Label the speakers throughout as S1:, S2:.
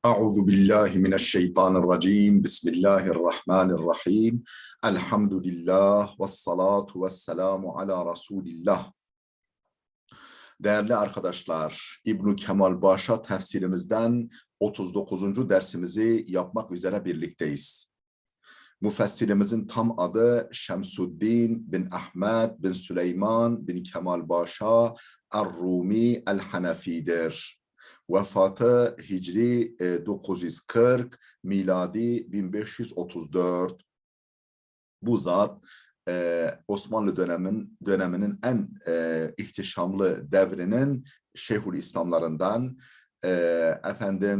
S1: أعوذ بالله من الشيطان الرجيم بسم الله الرحمن الرحيم الحمد لله والصلاة والسلام على Resulillah. Değerli arkadaşlar, İbn Kemal Başa tefsirimizden 39. dersimizi yapmak üzere birlikteyiz. Müfessirimizin tam adı Şemsuddin bin Ahmed bin Süleyman bin Kemal Başa Er-Rumi El-Hanefi'dir. Vefatı Hicri 940, miladi 1534. Bu zat Osmanlı döneminin en ihtişamlı devrinin Şeyhülislamlarından,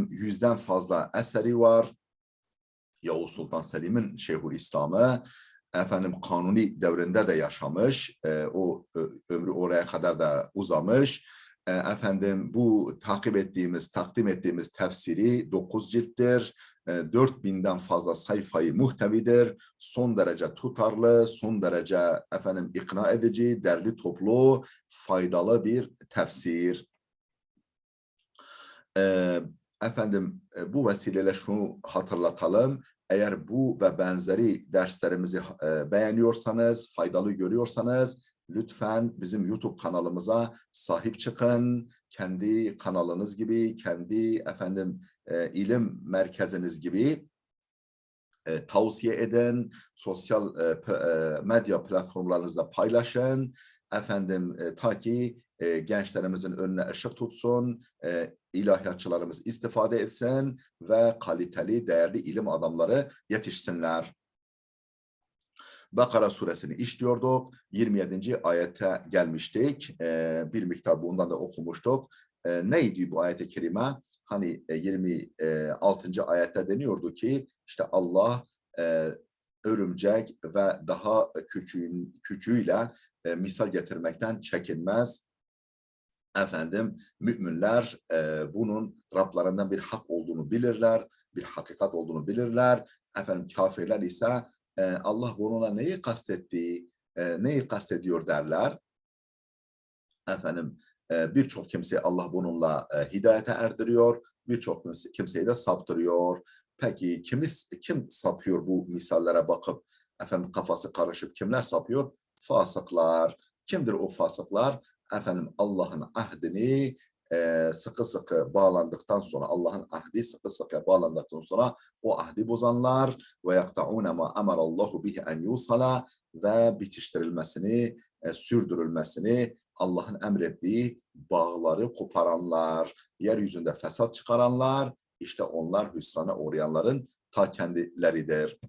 S1: yüzden fazla eseri var. Yavuz Sultan Selim'in Şeyhülislam'ı Kanuni devrinde de yaşamış. O ömrü oraya kadar da uzamış. Bu takdim ettiğimiz tefsiri 9 cilttir. 4000'den fazla sayfayı muhtevidir. Son derece tutarlı, son derece ikna edici, derli toplu, faydalı bir tefsir. Bu vesileyle şunu hatırlatalım. Eğer bu ve benzeri derslerimizi beğeniyorsanız, faydalı görüyorsanız lütfen bizim YouTube kanalımıza sahip çıkın. Kendi kanalınız gibi, kendi ilim merkeziniz gibi tavsiye edin. Sosyal medya platformlarınızda paylaşın. Ta ki gençlerimizin önüne ışık tutsun, ilahiyatçılarımız istifade etsin ve kaliteli, değerli ilim adamları yetişsinler. Bakara suresini işliyorduk. 27. ayete gelmiştik. Bir miktar bundan da okumuştuk. Neydi bu ayet-i kerime? 26. ayette deniyordu ki işte Allah örümcek ve daha küçüğüyle misal getirmekten çekinmez. Müminler bunun Rablarından bir hak olduğunu bilirler, bir hakikat olduğunu bilirler. Kafirler ise Allah bununla neyi kastettiği, neyi kastediyor derler. Birçok kimseyi Allah bununla hidayete erdiriyor, birçok kimseyi de saptırıyor. Peki kim sapıyor bu misallere bakıp kafası karışıp kimler sapıyor? Fasıklar. Kimdir o fasıklar? Allah'ın ahdini sıkı sıkı bağlandıktan sonra, Allah'ın ahdi sıkı sıkı bağlandıktan sonra o ahdi bozanlar ve yakta'une ma emarallahu bihi en yusala ve bitiştirilmesini, sürdürülmesini Allah'ın emrettiği bağları koparanlar, yeryüzünde fesat çıkaranlar, işte onlar hüsrana uğrayanların ta kendileridir.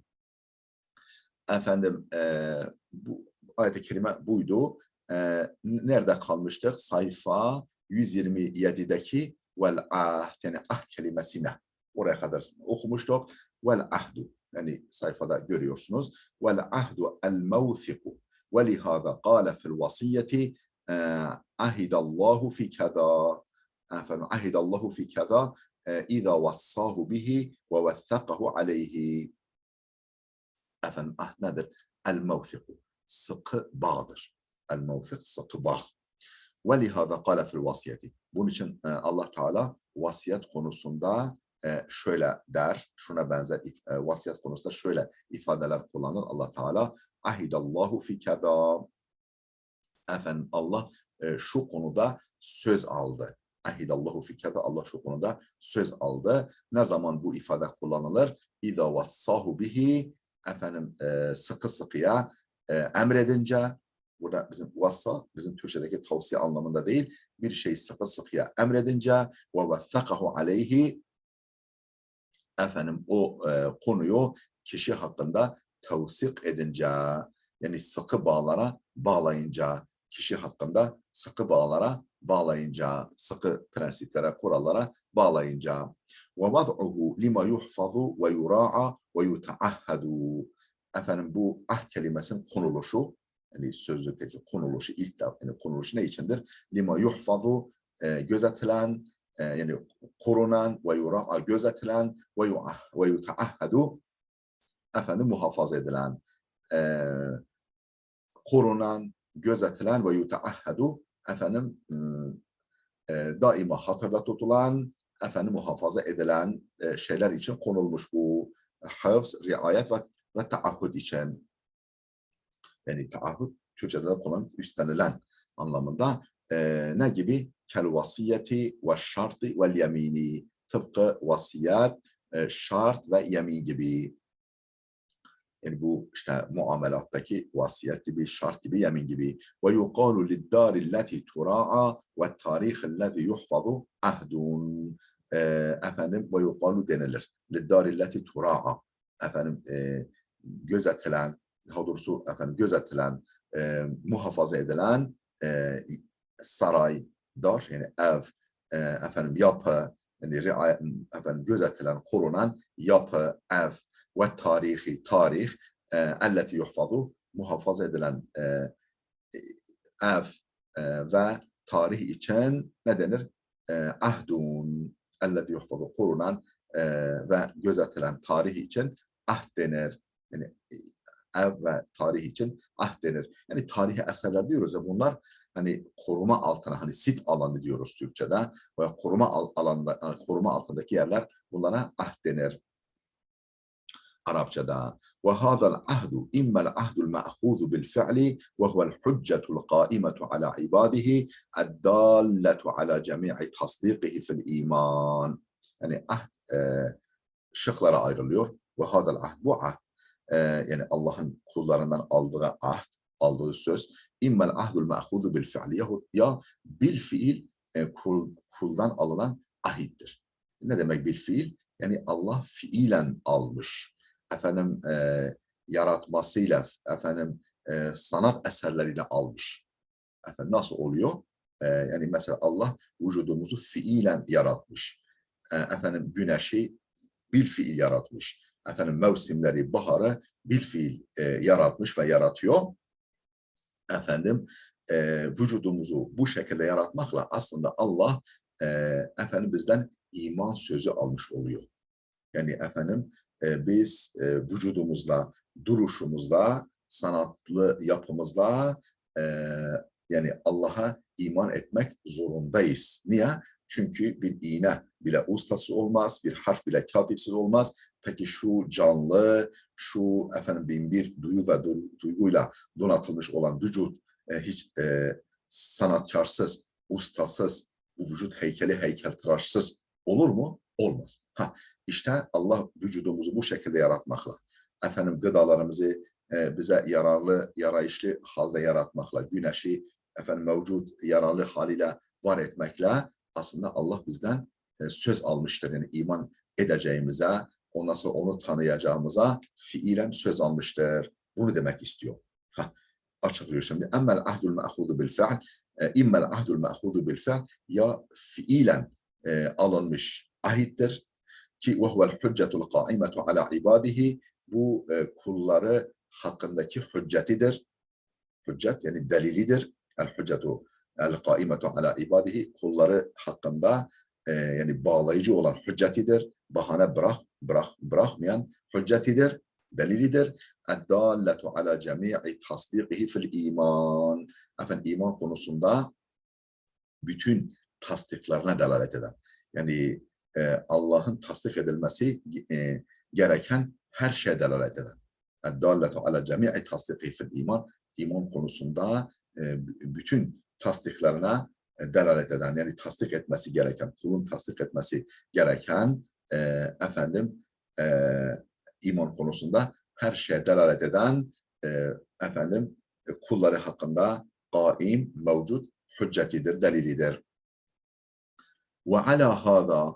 S1: Bu ayet-i kerime buydu. Nerede kalmıştık? Sayfa 127'deki vel ahd, yani ahd kelimesine oraya kadar okumuştuk. Vel ahdu, yani sayfada görüyorsunuz. Vel ahdu el mevfiku ve lihâza kâle fil vasiyyeti ahidallahu fi keza. Ahidallahu fi keza İza vassahu bihi ve vethakahu aleyhi. Ahd nedir? El mevfiku, sıkı bağdır. El mevfik, sıkı bağ. Ve lihâza kâle fil vasiyeti. Bunun için Allah Teala vasiyet konusunda şöyle der, şuna benzer vasiyet konusunda şöyle ifadeler kullanır Allah Teala. Ahidallahu fi keza. Allah şu konuda söz aldı. Ahidallahu fi keza, Allah şu konuda söz aldı. Ne zaman bu ifade kullanılır? İza vassahu bihi, sıkı sıkıya emredince, burada bizim vassa, bizim Türkçedeki tavsiye anlamında değil, bir şey sıkı sıkıya emredince ve vethakahu aleyhi, o konuyu kişi hakkında tevsik edince, yani sıkı bağlara bağlayınca, kişi hakkında sıkı bağlara bağlayınca, sıkı prensiplere, kurallara bağlayınca. Ve vad'uhu lima yuhfazu ve yura'a ve yutaahhadu. Bu ahd kelimesinin konuluşu, yani sözlükteki konuluşu, yani konuluşu ne içindir? Lima yuhfazu, gözetilen, yani korunan, ve yura'a, gözetilen, ve yutaahhadu, muhafaza edilen, korunan, gözetilen ve yutaahhadu, daima hatırda tutulan, efendim muhafaza edilen şeyler için konulmuş bu hafız, riayet ve taahhüt için. Yani taahhüt Türkçe'de de kullanılan üstlenilen anlamında ne gibi? Kel vasiyeti ve şartı ve yemini. Tıpkı vasiyet, şart ve yemin gibi. Yani bu işte muamelattaki vasiyet gibi, şart gibi, yemin gibi. Ve yuqalu liddârilleti tura'a ve tarihillezi yuhfazu ahdun. Efendim ve yuqalu denilir. Liddârilleti tura'a. Efendim gözetilen, daha doğrusu efendim gözetilen, muhafaza edilen saray, dar yani ev, efendim yapı, yani efendim gözetilen, korunan yapı, ev ve tarihi, tarih, elleti yuhfazu, muhafaza edilen ev ve tarih için ne denir? Ahdun, elleti yuhfazu, korunan ve gözetilen tarih için ahd denir. Yani ev ve tarih için ahd denir. Yani tarihi eserler diyoruz ya, bunlar hani koruma altına, hani sit alanı diyoruz Türkçe'de ve koruma altındaki yerler, bunlara ahd denir Arapçada. Ve hâzel ahdu immel ahdul ma'hûzu bil fi'li ve huvel hüccetul qâimetu ala ibadihi eddâlletu ala cemî'i tasdîkihi fil iman. Yani ahd şıklara ayrılıyor. Ve hâzel ahd, bu ahd yani Allah'ın kullarından aldığı ahd, aldığı söz. İmmel ahdul ma'hûzu bil fi'li, ya bil fiil kuldan alınan ahittir. Ne demek bil fiil? Yani Allah fiilen almış. Efendim yaratmasıyla, efendim sanat eserleriyle almış. Efendim nasıl oluyor? Yani mesela Allah vücudumuzu fiilen yaratmış. Efendim güneşi bil fiil yaratmış. Efendim mevsimleri, baharı bil fiil yaratmış ve yaratıyor. Efendim vücudumuzu bu şekilde yaratmakla aslında Allah efendim bizden iman sözü almış oluyor. Yani efendim biz vücudumuzla, duruşumuzla, sanatlı yapımızla yani Allah'a iman etmek zorundayız. Niye? Çünkü bir iğne bile ustası olmaz, bir harf bile katipsiz olmaz. Peki şu canlı, şu efendim bin bir duyu ve duyguyla donatılmış olan vücut hiç sanatkarsız, ustasız, bu vücut heykeltıraşsız olur mu? Olmaz. İşte Allah vücudumuzu bu şekilde yaratmakla, efendim gıdalarımızı bize yararlı, yarayışlı halde yaratmakla, güneşi efendim mevcut yararlı haliyle var etmekle aslında Allah bizden söz almıştır. Yani iman edeceğimize, ondan sonra onu tanıyacağımıza fiilen söz almıştır. Bunu demek istiyor. Açıklıyor şimdi. Emmel ahdul ma'hudu bil fi'l, immel ahdul ma'hudu bil fi'l, ya fiilen alınmış ahittir ki ve huvel hüccetul qaimetu ala ibadihi, bu kulları hakkındaki hüccetidir. Hüccet yani delilidir. El hüccetu el qaimetu ala ibadihi, kulları hakkında yani bağlayıcı olan hüccetidir. Bahane bırakmayan hüccetidir, delilidir. Eddalletu ala cemi'i tasdikihi fil iman. Efendim iman konusunda bütün tasdiklerine delalet eden. Yani Allah'ın tasdik edilmesi gereken her şeye delalet eden. Eddalletu ala cemi'i tasdikihi fil iman. İman konusunda bütün tasdiklerine delalet eden, yani tasdik etmesi gereken, kulun tasdik etmesi gereken efendim iman konusunda her şeye delalet eden efendim kulları hakkında kaim, mevcut, hüccetidir, delilidir. Ve ala hâzâ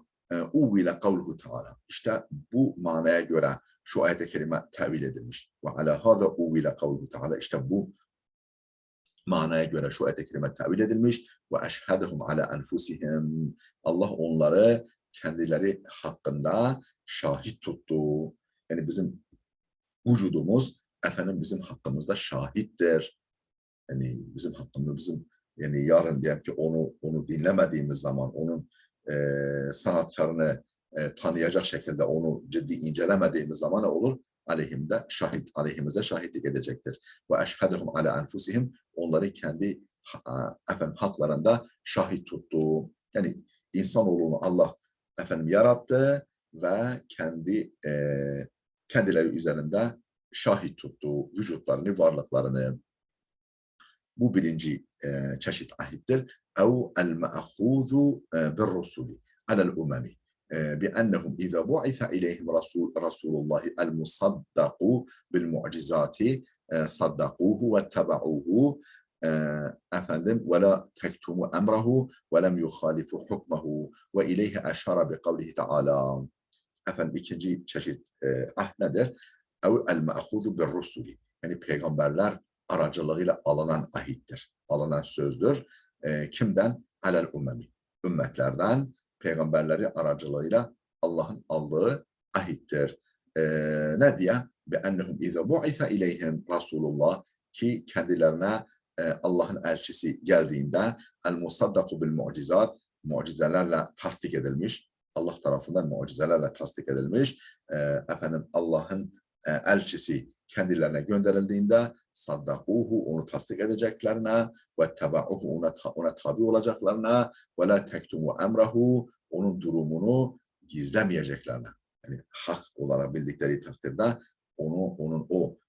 S1: uvvile kavluhu teâlâ. İşte bu manaya göre şu ayet-i kerime tevil edilmiş. Ve ala hâzâ uvvile kavluhu teâlâ. İşte bu manaya göre şu ayet-i kerime tevil edilmiş. Ve eşhedehum ala enfusihim. Allah onları kendileri hakkında şahit tuttu. Yani bizim vücudumuz efendim bizim hakkımızda şahittir. Yani bizim hakkımızda, bizim yani yarın diyelim ki onu dinlemediğimiz zaman, onun sanatkarını tanıyacak şekilde onu ciddi incelemediğimiz zaman ne olur? Aleyhimize şahitlik edecektir. Ve eşhedehum ala enfusihim, onları kendi efendim haklarında şahit tuttu. Yani insanoğlunu Allah yarattı ve kendileri üzerinde şahit tuttu vücutlarını, varlıklarını. Bu birinci çeşit ahittir. Ev el-me'huzu bir-rusuli alel-umemi. بأنهم إذا بعث إليهم رسول الله المصدق بالمعجزات صدقوه واتبعوه ولا تكتموا أمره ولم يخالفوا حكمه وإليه أشار بقوله تعالى. İkinci çeşit nedir? Ev el-me'huzu bir-rusuli. Yani peygamberler aracılığıyla alınan ahittir, alınan sözdür. Kimden? Alel umemi. Ümmetlerden peygamberleri aracılığıyla Allah'ın aldığı ahittir. Ne diye? Be'ennehum izâ bu'isa ileyhim Rasulullah, ki kendilerine Allah'ın elçisi geldiğinde el-musaddaku bil mu'cizat, mucizelerle tasdik edilmiş, Allah tarafından mucizelerle tasdik edilmiş, Allah'ın elçisi kendilerine gönderildiğinde saddakuhu, onu tasdik edeceklerine, ve tebauhu, ona tabi olacaklarına, ve la tektumu emrahu, onun durumunu gizlemeyeceklerine. Yani hak olarak bildikleri takdirde onun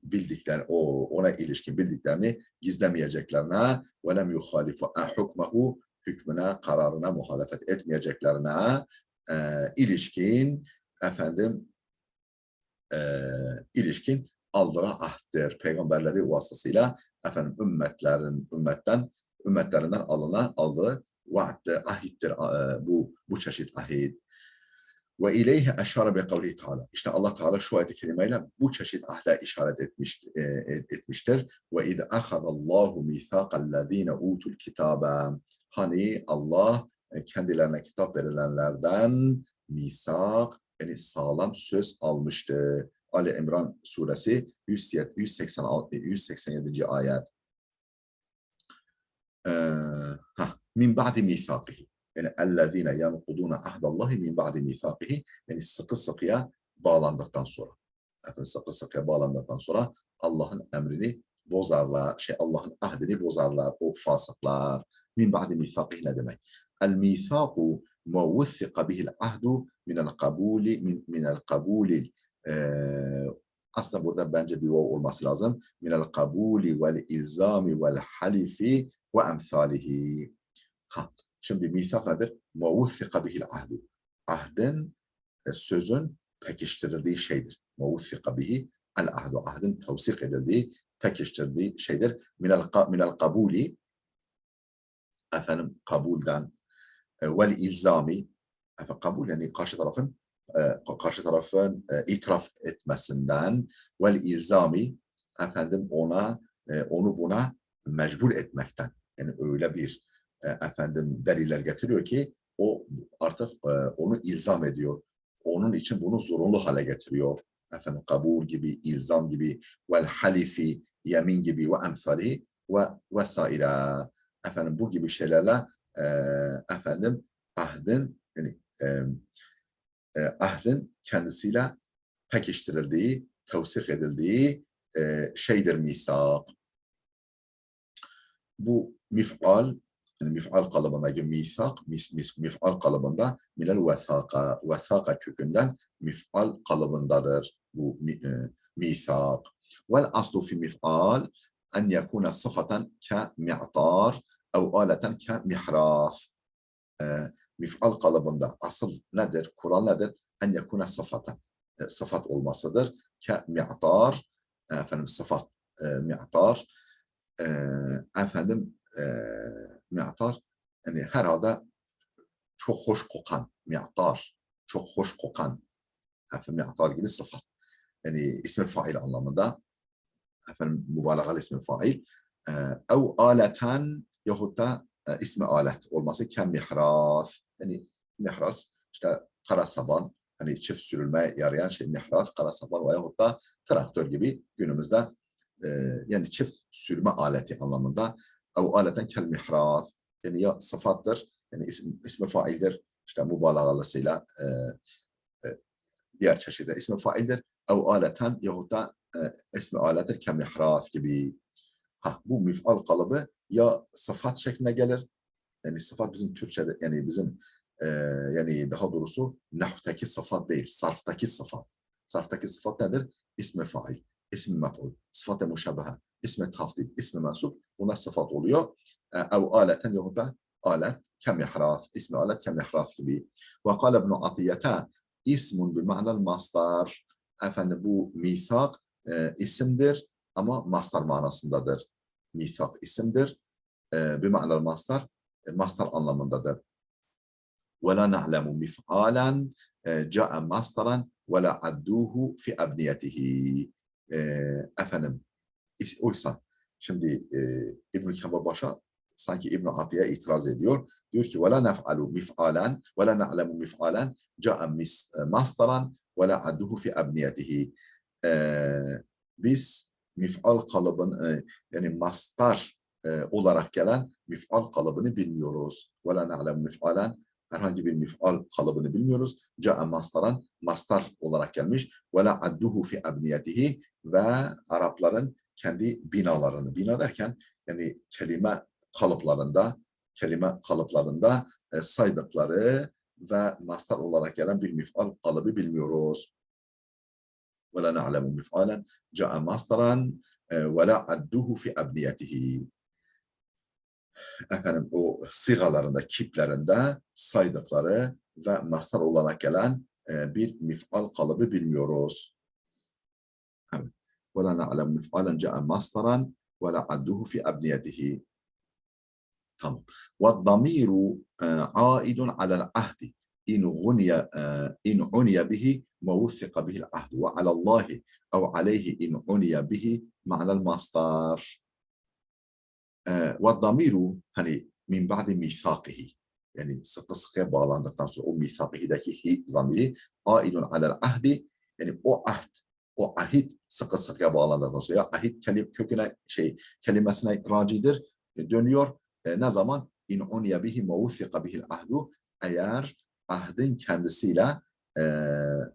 S1: bildikleri, ona ilişkin bildiklerini gizlemeyeceklerine, ve lem yuhalifu hukmehu, hükmüne, kararına muhalefet etmeyeceklerine ilişkin aldığı ahddir. Peygamberleri vasıtasıyla ümmetlerinden aldığı vaaddir, ahittir bu çeşit ahit. Ve ileyhi eşare bi kavlihi Teala. İşte Allah Teala şu ayet-i kerimeyle bu çeşit ahde işaret etmiştir. Ve iz ahadallahu mithaqallazine utul kitabe. Hani Allah kendilerine kitap verilenlerden misak, yani sağlam söz almıştı. Ali İmran suresi 187. ayet. Min ba'di mithaqihi. Yani ellezine yanquduna ahdallahi min ba'di mithaqihi. Yani sıkı sıkıya bağlandıktan sonra. Sıkı sıkıya bağlandıktan sonra Allah'ın emrini bozarlar, Allah'ın ahdini bozarlar, o fasıklar. Min ba'di mithaqihi ne demek? El-mithaku ma vuthika bihil ahdu minel kabuli aslında burada bence bir vav olması lazım. Minel kabuli vel ilzami vel halifi ve emsalihi. Şimdi mithak nedir? Ma vuthika bihil ahdu. Ahdın, sözün pekiştirildiği şeydir. Ma vuthika bihi el ahdu. Ahdın tevsik edildiği, pekiştirildiği şeydir. Minel kabuli, kabulden, vel ilzami, kabul yani karşı tarafın itiraf etmesinden, vel ilzami, onu buna mecbur etmekten. Yani öyle bir deliller getiriyor ki o artık onu ilzam ediyor. Onun için bunu zorunlu hale getiriyor. Kabul gibi, ilzam gibi, vel halifi, yemin gibi ve emsali ve vesaire. Bu gibi şeylerle ahdın yani ahdın kendisiyle pekiştirildiği, tevsik edildiği şeydir misak. Bu mif'al, yani mif'al kalıbındaki misak, mif'al kalıbında minel vesaka, vesaka kökünden mif'al kalıbındadır bu misak. Vel aslu fi mif'al en yekuna sıfaten ke mi'tar ev aleten ke mihras. Mif'al kalıbında asıl nedir, kural nedir? En yekuna sıfaten. Sıfat olmasıdır. Ke mi'tar, sıfat mi'tar. Mi'tar, yani herhalde çok hoş kokan, mi'tar, çok hoş kokan, mi'tar gibi sıfat. Yani ismi fail anlamında, mübalağalı ismi fail. Ev aleten yahut da ismi alet olması kem mihras. Yani mihras, işte kara saban, hani çift sürülmeye yarayan şey mihras, kara saban veyahut da traktör gibi günümüzde yani çift sürme aleti anlamında. Ev aleten kel mihras. Yani ya sıfattır, yani ismi faildir, işte mübalağalısıyla diğer çeşitler ismi faildir. Ev aleten yahut da ismi alettir kem mihras gibi. Bu mif'al kalıbı ya sıfat şeklinde gelir. Yani sıfat bizim Türkçe'de, yani bizim yani daha doğrusu nahvtaki sıfat değil, sarftaki sıfat. Sarftaki sıfat nedir? İsmi fail, ismi mef'ul, sıfat-ı muşabehe, ismi tafdil, ismi mensup. Bunlar sıfat oluyor. Ev aleten yahut da alet kemihraf, ismi alet kemihraf gibi. Ve kâle ibn Atiyete ismun bi ma'nel mastar. Efendim bu mithak isimdir ama mastar manasındadır. Mithak isimdir. Bi ma'nel mastar, mastar anlamındadır. ولا نعلم مفعالا جاء مصدرا ولا عدوه في أبنيته. Efendim oysa şimdi İbn-i Kemalbaş'a sanki İbn Atiye itiraz ediyor. Diyor ki ولا نفعل مفعالا ولا نعلم مفعالا جاء مصدرا ولا عدوه في أبنيته. Biz mif'al kalıbını yani mastar olarak gelen mif'al kalıbını bilmiyoruz. ولا نعلم مفعالا herhangi bir mif'al kalıbını bilmiyoruz. Ca'a mastaran, mastar olarak gelmiş. Ve la adduhu fi abniyetihi ve Arapların kendi binalarını, bina derken yani kelime kalıplarında saydıkları ve mastar olarak gelen bir mif'al kalıbı bilmiyoruz. Ve la na'lemu mif'alen ca'a mastaran ve la adduhu fi abniyetihi. Efendim o sigalarında, kiplerinde saydıkları ve mastar olarak gelen bir mif'al kalıbı bilmiyoruz. Evet. وَلَا نَعْلَمُ مِفْعَالًا جَاءَ مَصْدَرًا وَلَا عَدُّهُ فِي أَبْنِيَتِهِ. Tamam. وَالضَّمِيرُ عَائِدٌ عَلَى الْعَهْدِ إن عني به ما وثق به العهد وعلى الله أو عليه إن عني به معنى المصدر. وَالضَّمِيرُ hani min ba'di mithâkihi yani sıkı sıkıya bağlandıktan sonra o mithâkihideki hi zamiri aidun alel ahdi yani o ahit sıkı sıkıya bağlandıktan sonra ya ahit köküne kelimesine racidir dönüyor. Ne zaman? İn uniye bihi mevthika bihil ahdu eğer ahdin kendisiyle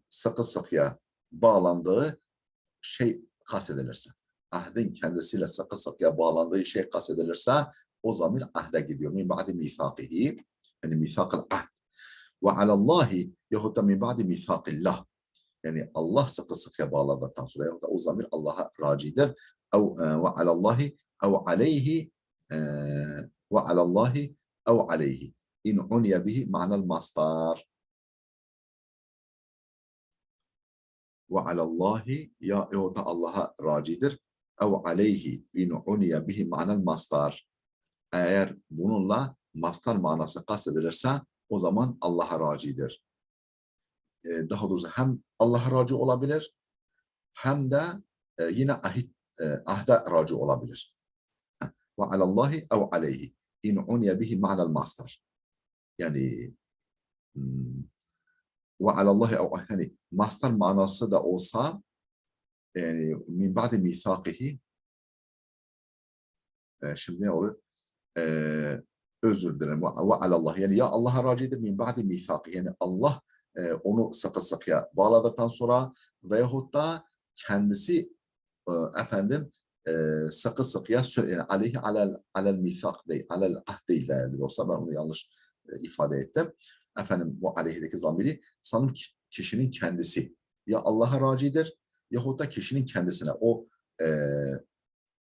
S1: sıkı sıkıya bağlandığı şey kastedilirse. Ahdin kendisiyle sıkı sıkıya bağlandığı şey kastedilirse o zamir ahde gidiyor. Min ba'di mithakihi yani mithakil ahd. Ve alallahi yahut da min ba'di mithakillah yani Allah sıkı sıkıya bağladıktan sonra yahut da o zamir Allah'a racidir. Ve alallahi ev aleyhi ve alallahi ev aleyhi in uniye bihi ma'nel mastar. Ve alallahi ya o da Allah'a racidir. Ev aleyhi in uniye bihi ma'nel mastar. Eğer bununla mastar manası kastedilirse o zaman Allah'a racidir. Daha doğrusu hem Allah'a raci olabilir hem de yine ahda raci olabilir. Ve alallahi ev aleyhi in uniye bihi ma'nel mastar. Yani ve alallahi ev hani mastar manası da olsa yani min ba'di mithakihi şimdi ne olur? Özür dilerim. Ve alallah yani ya Allah'a racidir min ba'di mithakihi yani Allah onu sıkı sıkıya bağladıktan sonra veyahut da kendisi efendim sıkı sıkıya yani aleyhi alel mithak değil, alel ahd değil değerli dostlar. Ben onu yanlış ifade ettim. Efendim bu aleyhideki zamiri sanırım kişinin kendisi ya Allah'a racidir yahut da kişinin kendisine o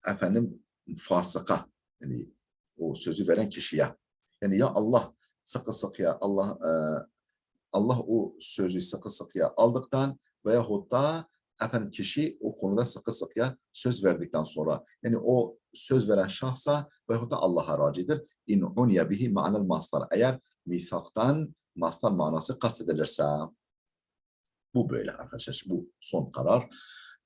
S1: efendim fasıka yani o sözü veren kişiye yani ya Allah sıkı sıkıya Allah o sözü sıkı sıkıya aldıktan veyahut da efendim kişi o konuda sıkı sıkıya söz verdikten sonra yani o söz veren şahsa veyahut da Allah'a racidir. İn uniye bihi ma'nel mastar eğer mithaktan mastar manası kastedilirse bu böyle arkadaşlar bu son karar.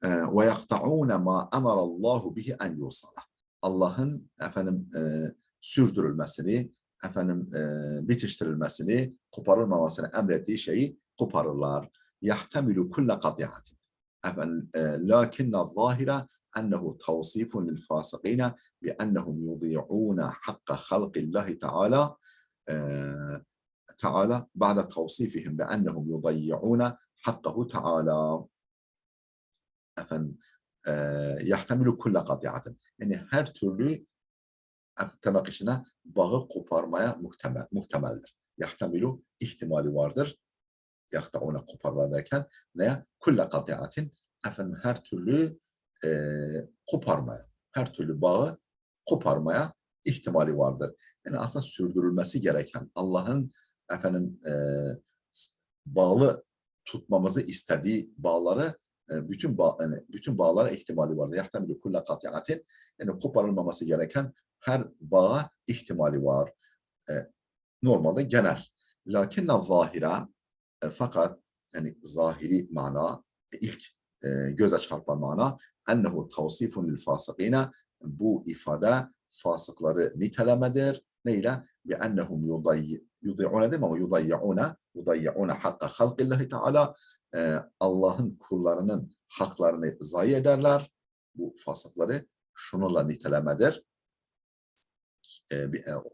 S1: Ve yakta'une ma emarallahu bihi en yusala. Allah'ın efendim sürdürülmesini, efendim bitiştirilmesini, koparılmamasını emrettiği şeyi koparırlar. Yahtemilu kulle kati'atin. Efendim lakinne zahire ennehu tavsifun lil fasikine bi ennehum yudi'une hakka halqillahi teala Teala ba'de tavsifihim bi ennehum yudi'une hakkahu teala. Efendim yahtemilu kulle kati'atin. Yani her türlü tırnak içine bağı koparmaya muhtemeldir. yahtamilu ihtimali vardır. Yahta'una koparlar derken ne? Kulle katiatin efendim her türlü koparmaya, her türlü bağı koparmaya ihtimali vardır. Yani aslında sürdürülmesi gereken Allah'ın efendim bağlı tutmamızı istediği bağları bütün bağlara ihtimali vardır. Yahtamilu kulle katiatin yani koparılmaması gereken her bağa ihtimali var. Normalde genel. Lakinne zahira fakat yani zahiri mana ilk göze çarpan mana ennehu tavsifun lil fasıkine bu ifade fasıkları nitelemedir. Neyle? Bi ennehum yudi'une dem ama yudayya'une hakka halqillahi teala Allah'ın kullarının haklarını zayi ederler. Bu fasıkları şununla nitelemedir.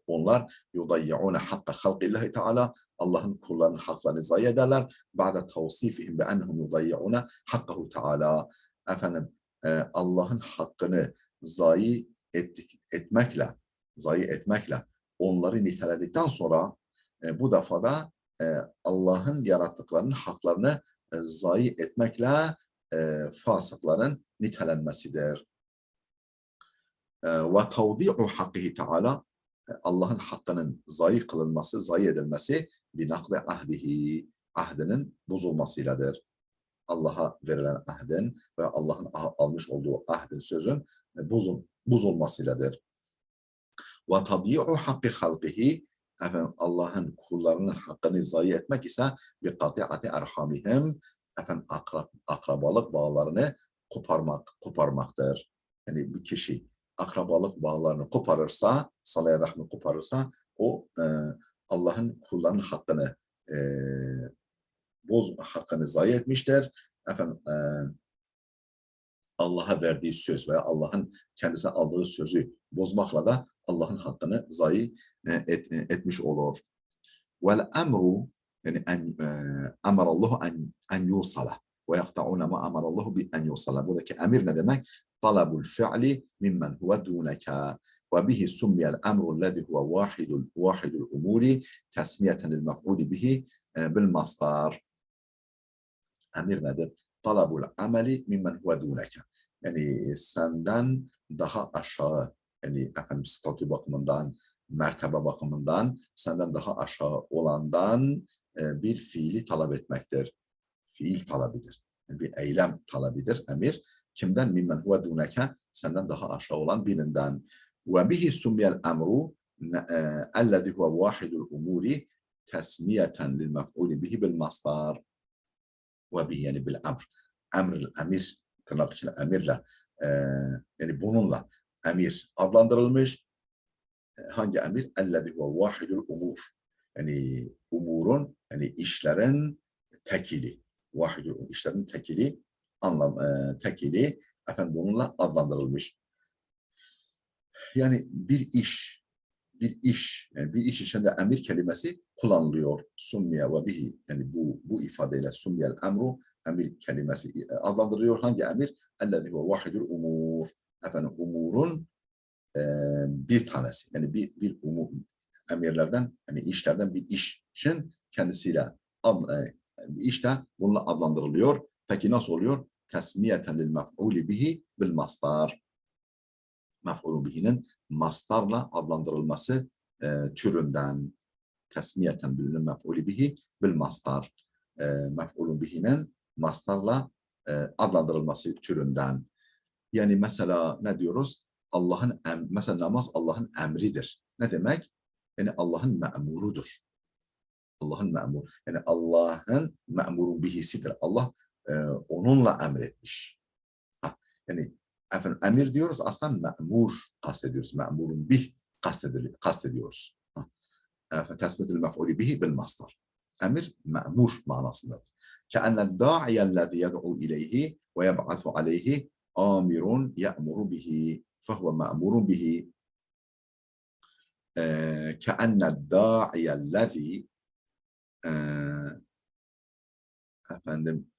S1: Onlar yudayya'une hakka halqillahi teala Allah'ın kullarının haklarını zayi ederler. Ba'de tavsifihim bi ennehum yudayya'une hakkahu teala efendim Allah'ın hakkını zayi etmekle onları niteledikten sonra bu defada Allah'ın yarattıklarının haklarını zayi etmekle fasıkların nitelenmesidir. Ve tavdi'u hakkihi teala Allah'ın hakkının zayi kılınması, zayi edilmesi bir nakde ahdihi, ahdinin bozulmasıyladır. Allah'a verilen ahdin ve Allah'ın almış olduğu ahdin, sözün bozulmasıyladır. Ve tadi'u hakki halkihi Allah'ın kullarının hakkını zayi etmek ise bir kati'ati erhamihim akrabalık bağlarını koparmaktır. Yani bir kişi akrabalık bağlarını koparırsa, salaya rahmi koparırsa o Allah'ın kullarının hakkını zayi etmiştir. Allah'a verdiği söz veya Allah'ın kendisine aldığı sözü bozmakla da Allah'ın hakkını zayi etmiş olur. Vel emru yani emarallahu en yusala ve yakta'una ma emarallahu bi en yusala. Buradaki emir ne demek? Talabul fi'li mimmen huve duneka ve bihi summiyel emru lezi huve vahidul umuri tesmiyeten lil mef'uli bihi bil masdar. Emir nedir? Talabul ameli mimmen huve duneka. Yani senden daha aşağı, yani efendim statü bakımından, mertebe bakımından senden daha aşağı olandan bir fiili talep etmektir. Fiil talebidir. Yani bir eylem talebidir emir. Kimden? Mimmen huve duneke, senden daha aşağı olan birinden. Ve bihi summiyel emru ellezî huve vâhidul umuri tesmiyeten lil mef'ulü bihi bil masdar. Ve bihi yani bil emr. Emir tırnak içinde emirle yani bununla emir adlandırılmış. Hangi emir? Ellezî huve vâhidul umur. Yani umurun yani işlerin tekili. Vahidul işlerin tekili tekili efendim bununla adlandırılmış. Yani bir iş yani bir iş içinde emir kelimesi kullanılıyor. Summiye ve bihi yani bu ifadeyle summiyel emru emir kelimesi adlandırılıyor. Hangi emir? Ellezî huve vahidul umur. Efendim umurun bir tanesi. Yani bir umur emirlerden yani işlerden bir işin kendisiyle işte bununla adlandırılıyor. Peki nasıl oluyor? Tesmiyeten lil mef'uli bihi bil masdar. Mef'ulun bihinin mastarla adlandırılması türünden. Tesmiyeten lil mef'uli bihi bil masdar. Mef'ulun bihinin mastarla adlandırılması türünden. Yani mesela ne diyoruz? Mesela namaz Allah'ın emridir. Ne demek? Yani Allah'ın me'murudur. Allah'ın me'mur. Yani Allah'ın me'murun bihisidir. Allah onunla emretmiş. Yani efendim emir diyoruz aslında me'mur kastediyoruz. Me'murun bih kastediyoruz. Tesmiyetil mef'ulü bihi bil masdar. Emir me'mur manasındadır. Ke'ennel da'iyellezî yed'u ileyhi ve yeb'athu aleyhi amirun ye'muru bihi fehuve me'murun bihi. Ke'ennel da'iyellezî efendim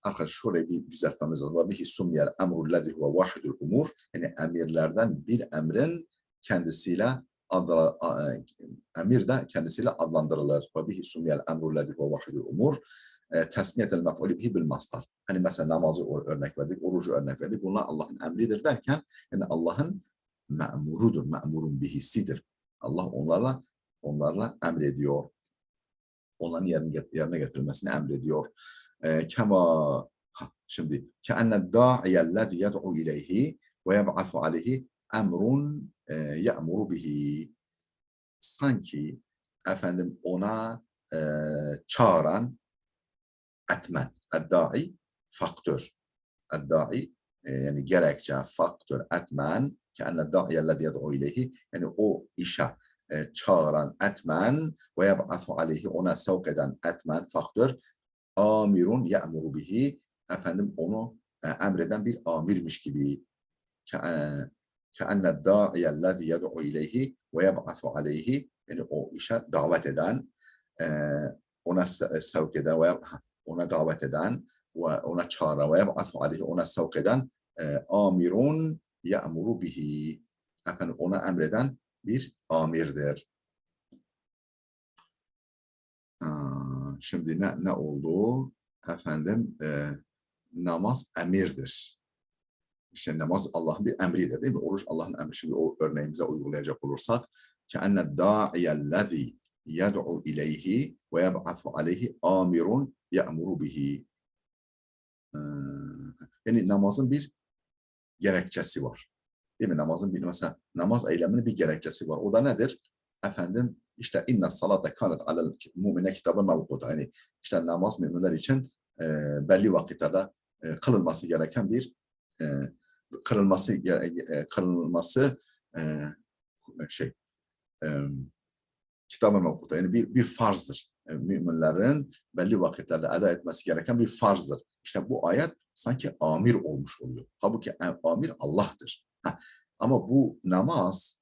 S1: arkadaşlar şurayı bir düzeltmemiz lazım. Bihi summiyel emru lezi huve vahidul umur. Yani emirlerden bir emrin kendisiyle emir de kendisiyle adlandırılır. Ve bihi sumiyel emru lezi ve vahidul umur. Tesmiyetel mef'ulü bihi bil mastar. Hani mesela namazı örnek verdik, orucu örnek verdik. Bunlar Allah'ın emridir derken yani Allah'ın me'murudur, me'murun bihisidir. Allah onlarla emrediyor. Onların yerine getirilmesini emrediyor. Kema şimdi ke'enne da'iyellezî yed'u ileyhi ve yeb'asu aleyhi emrun ye'muru bihi. Sanki efendim ona çağıran etmen, eddai faktör. Eddai yani gerekçe, faktör, etmen ke'enne da'iyellezî yed'u ileyhi yani o işe çağıran etmen ve yeb'asu aleyhi ona sevk eden etmen, faktör amirun ye'muru bihi efendim onu emreden bir amirmiş gibi ke'enne da'iyellezî yed'u ileyhi ve yeb'asu aleyhi yani o işe davet eden ona sevk eden ve ona davet eden ve ona çağıran ve yeb'asu aleyhi ona sevk eden amirun ye'muru bihi efendim ona emreden bir amirdir. Şimdi ne oldu? Efendim namaz emirdir. İşte namaz Allah'ın bir emridir değil mi? Oruç Allah'ın emri. Şimdi o örneğimize uygulayacak olursak ke'enne da'iyellezî yed'u ileyhi ve yeb'asu aleyhi amirun ye'muru bihi. Yani namazın bir gerekçesi var. Değil mi? Namazın bir mesela namaz eyleminin bir gerekçesi var. O da nedir? Efendim işte inna salate kanet alel mu'mine kitabı mevkuta. Yani işte namaz müminler için belli vakitlerde kılınması gereken bir kılınması şey kitabı mevkuta. Yani bir farzdır. Müminlerin belli vakitlerde eda etmesi gereken bir farzdır. İşte bu ayet sanki amir olmuş oluyor. Halbuki amir Allah'tır. Ama bu namaz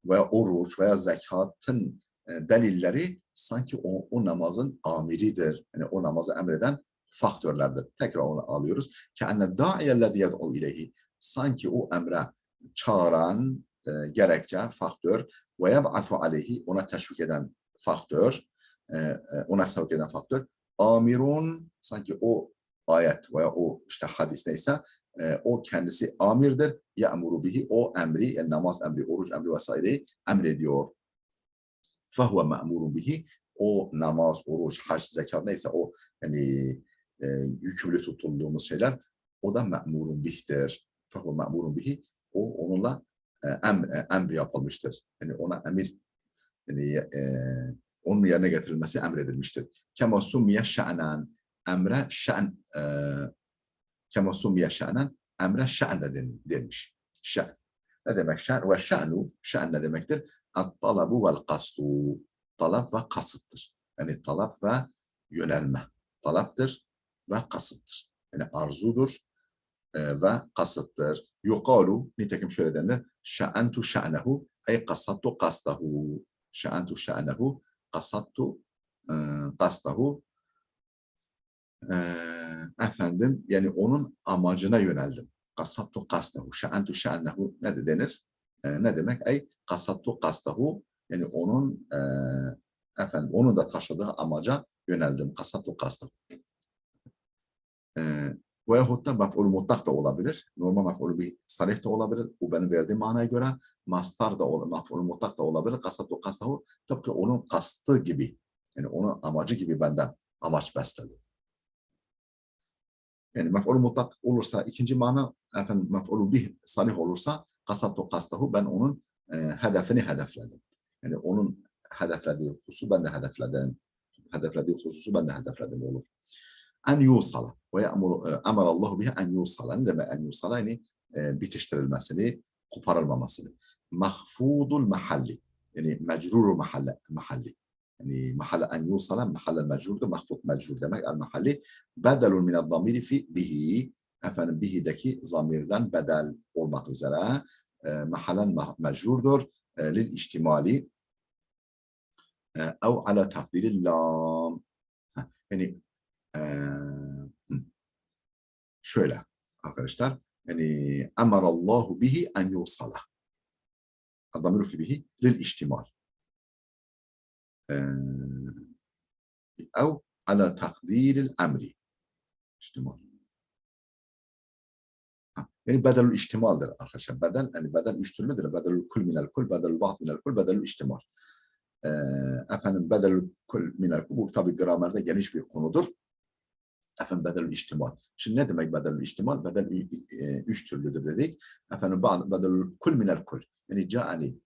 S1: veya oruç veya zekatın delilleri sanki o namazın amiridir. Yani o namazı emreden faktörlerdir. Tekrar onu alıyoruz. Ke'enne da'iyellezî yed'u ileyhi. Sanki o emre çağıran gerekçe, faktör ve yeb'asu aleyhi ona teşvik eden faktör, ona sevk eden faktör. Amirun sanki o ayet veya o işte hadis neyse o kendisi amirdir. Ya'muru bihi o emri, yani namaz emri, oruç emri vesaireyi emrediyor. Fehuve ma'murun bihi o namaz, oruç, hac, zekat neyse o yani yükümlü tutulduğumuz şeyler o da ma'murun bih'tir. Fehuve ma'murun bihi o onunla emr yapılmıştır. Yani ona emir yani onun yerine getirilmesi emredilmiştir. Kema summiye şa'nen emre şa'n kema summiye şa'nen emre şa'n de denmiş. Şa'n. Ne demek şa'n? Ve şa'nu şa'n ne demektir? At-talabu vel kastu. Talap ve kasıttır. Yani talap ve yönelme. Talaptır ve kasıttır. Yani arzudur ve kasıttır. Yukalu nitekim şöyle denir. Şa'entu şa'nehu ey kasattu kastahu. Şa'entu şa'nehu kasattu kastahu efendim yani onun amacına yöneldim. Kasattu kastahu. Şa'entu şa'nehu ne de denir? Ne demek? Ey kasattu kastahu yani onun efendim onun da taşıdığı amaca yöneldim. Kasattu kastahu. Veyahut da mef'ul mutlak da olabilir. Normal mef'ul bir sarih de olabilir. Bu benim verdiğim manaya göre mastar da olabilir. Mef'ul mutlak da olabilir. Kasattu kastahu tıpkı onun kastı gibi. Yani onun amacı gibi benden amaç besledi. Yani mef'ul mutlak olursa ikinci mana efendim mef'ul bih sarih olursa kasattu kastahu ben onun hedefini hedefledim. Yani onun hedeflediği hususu ben de hedefledim. Hedeflediği hususu ben de hedefledim olur. En yusala ve emarallahu biha en yusala. Ne demek en yusala? Yani bitiştirilmesini, koparılmamasını. Mahfudul mahalli. Yani mecruru mahalli. Yani mahalle en yusala, mahalle mecrurdur. Mahfud mecrur demek. El mahalli. Bedelun minel zamiri fi bihi. Efendim bihi'deki zamirden bedel olmak üzere. Mahallen mecrurdur. Lil ihtimali. Ev ala takdiril lam. Yani şöyle arkadaşlar yani emarallahu bihi en yusala الضمير في به للاشتمال أو على تقدير الأمر اشتمال. Yani bedelül iştimaldir arkadaşlar. Bedel, yani bedel üç türlüdür. Bedelül kul minel kul, bedelül ba'd minel kul, bedelül iştimal. Efendim bedelül kul minel kul, bu tabi gramerde geniş bir konudur. Efendim bedelül iştimal. Şimdi ne demek bedelül iştimal? Bedel üç türlüdür dedik. Efendim bedelül kul minel kul. Yani ca'ani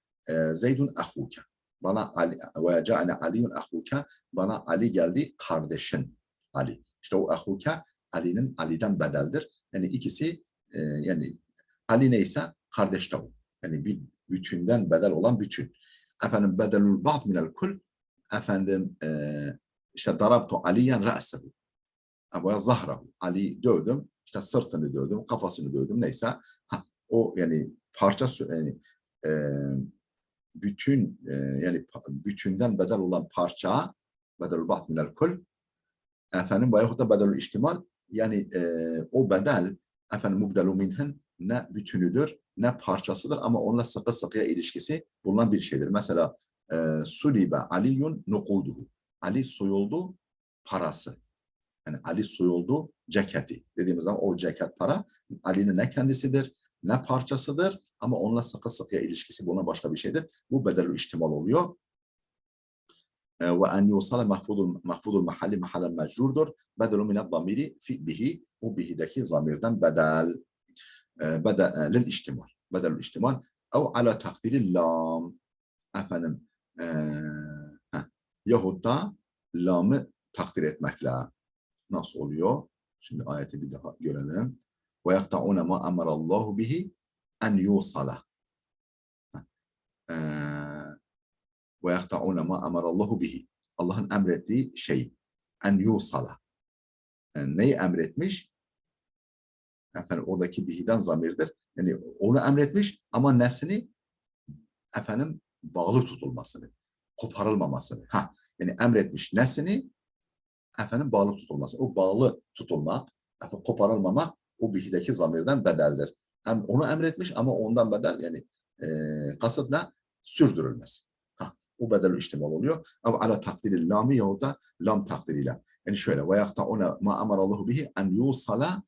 S1: Zeydun ahuke. Bana Ali ve ca'ani Aliyun ahuke. Bana Ali geldi, kardeşin Ali. İşte o ahuke Ali'den bedeldir. Yani ikisi yani Ali neyse kardeş de o. Yani bir bütünden bedel olan bütün. Efendim bedelül ba'd minel kul. Efendim işte darabtu Aliyen ra'sehu. Ama zahrahu. Ali dövdüm. İşte sırtını dövdüm, kafasını dövdüm neyse. O yani parça yani bütün yani bütünden bedel olan parça bedelül ba'd minel kul. Efendim veyahut da bedelül iştimal. Yani o bedel efendim mubdelu minhen ne bütünüdür ne parçasıdır ama onunla sıkı sıkıya ilişkisi bulunan bir şeydir. Mesela sulibe aliyun nukuduhu. Ali soyuldu parası. Yani Ali soyuldu ceketi. Dediğimiz zaman o ceket para Ali'nin ne kendisidir ne parçasıdır ama onunla sıkı sıkıya ilişkisi bulunan başka bir şeydir. Bu bedelül iştimal oluyor. Ve en yusala mahfudul mahalli mahallen mecrurdur. Bedelu minel zamiri fi bihi. O bihideki zamirden bedel. Lil iştimal. Bedelül iştimal. Ev ala takdiril lam. Efendim yahut da lamı takdir etmekle. Nasıl oluyor? Şimdi ayeti bir daha görelim. Ve yakta'une ma emarallahu bihi en yusala. Ve yakta'une ma emarallahu bihi. Allah'ın emrettiği şey en yusala. Yani neyi emretmiş? Efendim oradaki bihiden zamirdir. Yani onu emretmiş ama nesini efendim bağlı tutulmasını, koparılmamasını. Yani emretmiş nesini efendim bağlı tutulması. O bağlı tutulmak, efendim koparılmamak o bihideki zamirden bedeldir. Onu emretmiş ama ondan bedel yani kasıt ne? Sürdürülmesi. O bedel iştimal oluyor. Ama ala takdiril lami yahut da lam takdiriyle. Yani şöyle ve yakta'una ma amarallahu bihi en yusala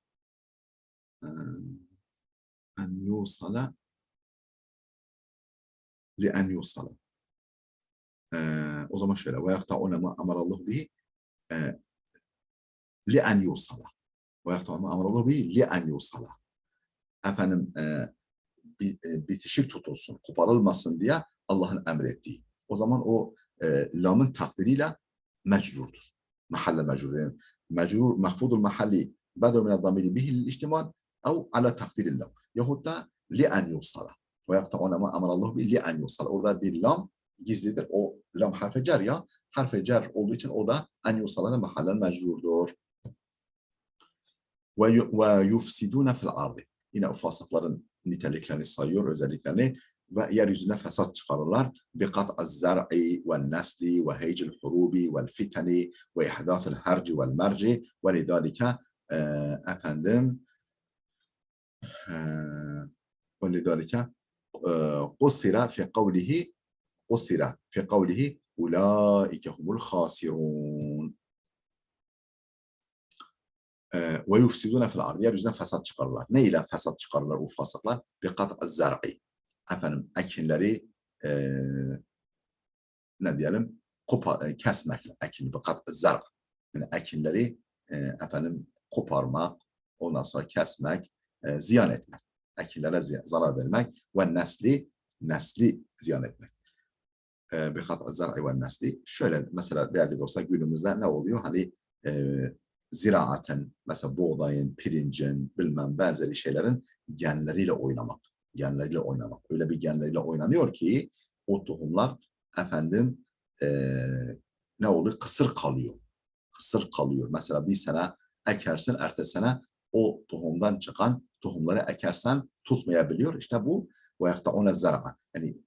S1: li en yusala. O zaman şöyle ve yakta'una ma amarallahu bihi li en yusala. Ve yakta'una ma amarallahu bihi li en yusala. Efendim bitişik tutulsun, koparılmasın diye Allah'ın emrettiği. O zaman o lamın takdiriyle mecrurdur. Mahalle mecrur. Yani mecrur, mahfudul mahalli bedel min ad-damiri bihi lil-ihtimal ev ala takdiril lam. Yahut da li en yusala. Ve yakta'una ma amarallahu bihi li en yusala. Orada bir lam gizlidir. O lam harfe cer ya. Harfe cer olduğu için o da en yusala'da mahallen mecrurdur. Ve yufsiduna fil ardı. Yine o fasıkların niteliklerini sayıyor, özelliklerini ve yeryüzüne fesat çıkarırlar. Biqat'az zar'i ve nesli ve heycil hurubi ve fitani ve ihdathil harci ve merci ve lidalike efendim ve lidalike qusira fi kavlihi ulaike humul khasirun. Ve yufsidune fil ardı. Yeryüzüne fesat çıkarırlar. Ne ile fesat çıkarırlar bu fasıklar? Biqat'az zar'i. Efendim ekinleri ne diyelim kesmekle. Ekin biqat'az zar'. Yani ekinleri efendim koparmak, ondan sonra kesmek, ziyan etmek. Ekinlere zarar vermek ve nesli ziyan etmek. Biqat'az zar'i ve nesli. Şöyle mesela değerli dostlar günümüzde ne oluyor? Hani ziraaten, mesela buğdayın, pirincin, bilmem benzeri şeylerin genleriyle oynamak. Öyle bir genleriyle oynanıyor ki o tohumlar efendim ne oluyor? Kısır kalıyor. Mesela bir sene ekersin, ertesi sene o tohumdan çıkan tohumları ekersen tutmayabiliyor. İşte bu ve yakta'une zara'a. Yani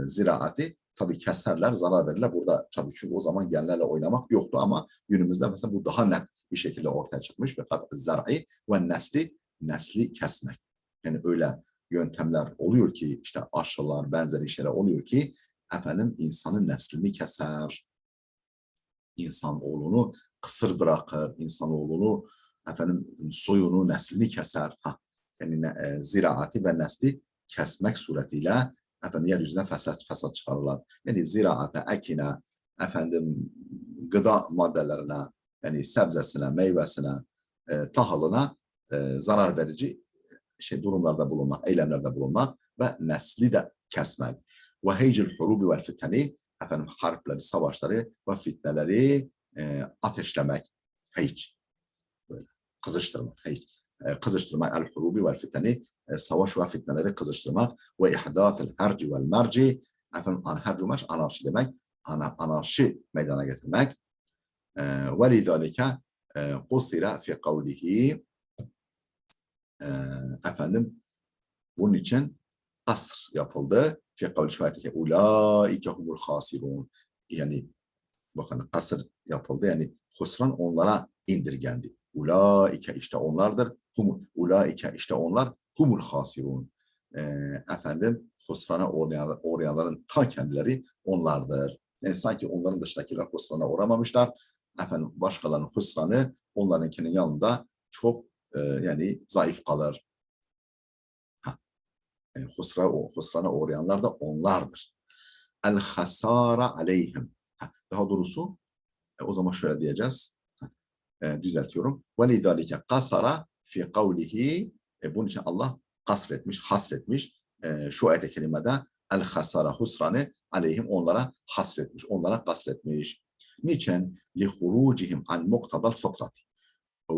S1: ziraati tabii keserler, zarar verirler. Burada tabii çünkü o zaman genlerle oynamak yoktu ama günümüzde mesela bu daha net bir şekilde ortaya çıkmış. Ve kat zar'i ve nesli kesmek. Yani öyle yöntemler oluyor ki, işte aşılar, benzeri şeyler oluyor ki efendim insanın neslini keser, insanoğlunu kısır bırakır, insanoğlunu efendim soyunu, neslini keser. Yani ziraati ve nesli kesmek suretiyle efendim yeryüzüne fesat çıkarırlar. Yani ziraate, ekine, efendim gıda maddelerine, yani sebzesine, meyvesine, tahılına zarar verici durumlarda bulunmak, eylemlerde bulunmak ve nesli de kesmek. Ve heycil hurubi vel fiteni, efendim harpleri, savaşları ve fitneleri ateşlemek. Heyc, böyle kızıştırmak. Heyc. Kızıştırmak, el hurubi vel fiteni, savaş ve fitneleri kızıştırmak ve ihdathel herci vel merci, efendim herci merc anarşi demek, anarşi meydana getirmek. Ve lidalike kusira fi kavlihi, efendim bunun için kasr yapıldı. Fi kavli şahiteke ulaike humul hasirun. Yani bakın kasr yapıldı. Yani husran onlara indirgendi. Ulaike işte onlardır. Ulaike işte onlar humul hasirun. Efendim husrana uğrayanların ta kendileri onlardır. Yani sanki onların dışındakiler husrana uğramamışlar. Efendim başkalarının husranı onlarınkinin yanında çok yani zayıf kalır. Husrana uğrayanlar da onlardır. El hasara aleyhim. Daha doğrusu o zaman şöyle diyeceğiz. Düzeltiyorum. Ve lidalike kasara fi kavlihi, bunun için Allah kasretmiş, hasretmiş şu ayet-i kerimede el hasara husranı aleyhim, onlara hasretmiş, onlara kasretmiş. Niçin? Li hurucihim an muktadal fıtrati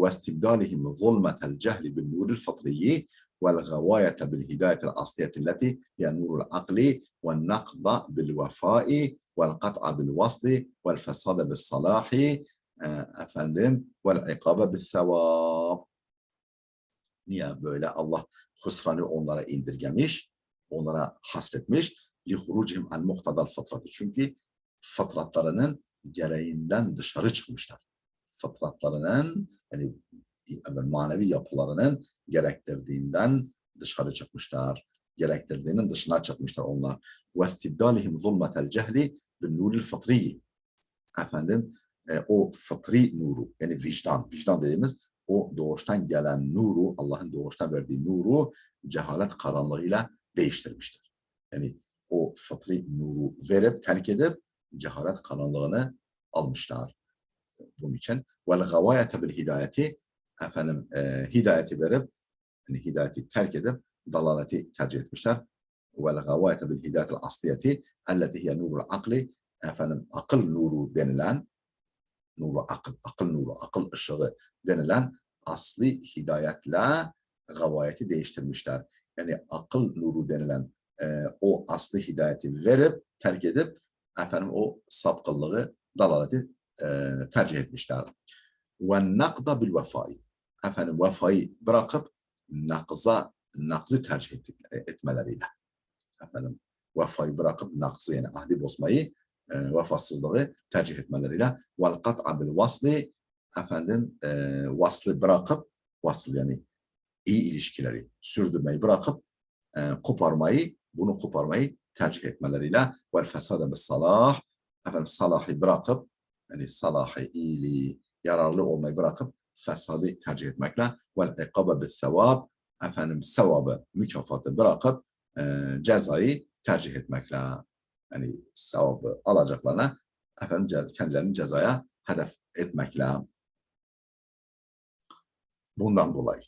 S1: واستبدالهم ظلمة الجهل بالنور الفطري والغواية بالهداية الأصلية التي هي نور العقل والنقض بالوفاء والقطع بالوصل والفساد بالصلاح efendim والعقاب بالثواب. Niye böyle? Allah husranı onlara indirgemiş, onlara hasretmiş. لِخُرُوجِهِمْ عَنْ مُقْتَدَى الْفَطْرَةِ. Çünkü fıtratlarının gereğinden dışarı çıkmışlar. Fıtratlarının yani manevi yapılarının gerektirdiğinden dışarı çıkmışlar. Gerektirdiğinin dışına çıkmışlar onlar. وَاسْتِبْدَالِهِمْ ظُلْمَةَ الْجَهْلِ بِالنُّورِ الْفَطْرِيِّ. Efendim o fıtri nuru, yani vicdan dediğimiz o doğuştan gelen nuru, Allah'ın doğuştan verdiği nuru cehalet karanlığıyla değiştirmişler. Yani o fıtri nuru verip terk edip cehalet karanlığını almışlar. Bunun için vel gavayete bil hidayeti, efendim hidayeti verip yani hidayeti terk edip dalaleti tercih etmişler. Vel gavayete bil hidayetil asliyeti elleti hiye nurul akli, efendim akıl nuru denilen akıl nuru, akıl ışığı denilen asli hidayetle gavayeti değiştirmişler. Yani akıl nuru denilen o asli hidayeti verip terk edip efendim o sapkınlığı, dalaleti tercih etmişler. Ve nakda bil vefai. Efendim vefayı bırakıp nakzı tercih etmeleriyle. Efendim vefayı bırakıp nakzı, yani ahdi bozmayı, vefasızlığı tercih etmeleriyle. Vel kat'a bil vasli. Efendim vaslı bırakıp, vasıl yani iyi ilişkileri sürdürmeyi bırakıp bunu koparmayı tercih etmeleriyle. Vel fesade bis salah. Efendim salahı bırakıp, yani salahı, iyiliği, yararlı olmayı bırakıp fesadı tercih etmekle. Vel ikabe bis sevab. Efendim sevabı, mükafatı bırakıp cezayı tercih etmekle. Yani sevabı alacaklarına efendim kendilerini cezaya hedef etmekle. Bundan dolayı,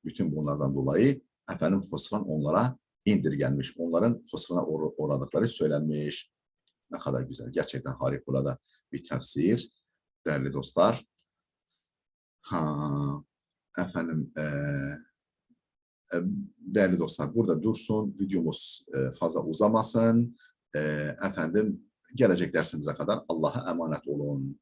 S1: bütün bunlardan dolayı efendim husran onlara indirgenmiş. Onların husrana uğradıkları söylenmiş. Ne kadar güzel. Gerçekten harikulade bir tefsir. Değerli dostlar. Efendim değerli dostlar, burada dursun. Videomuz fazla uzamasın. Efendim gelecek dersimize kadar Allah'a emanet olun.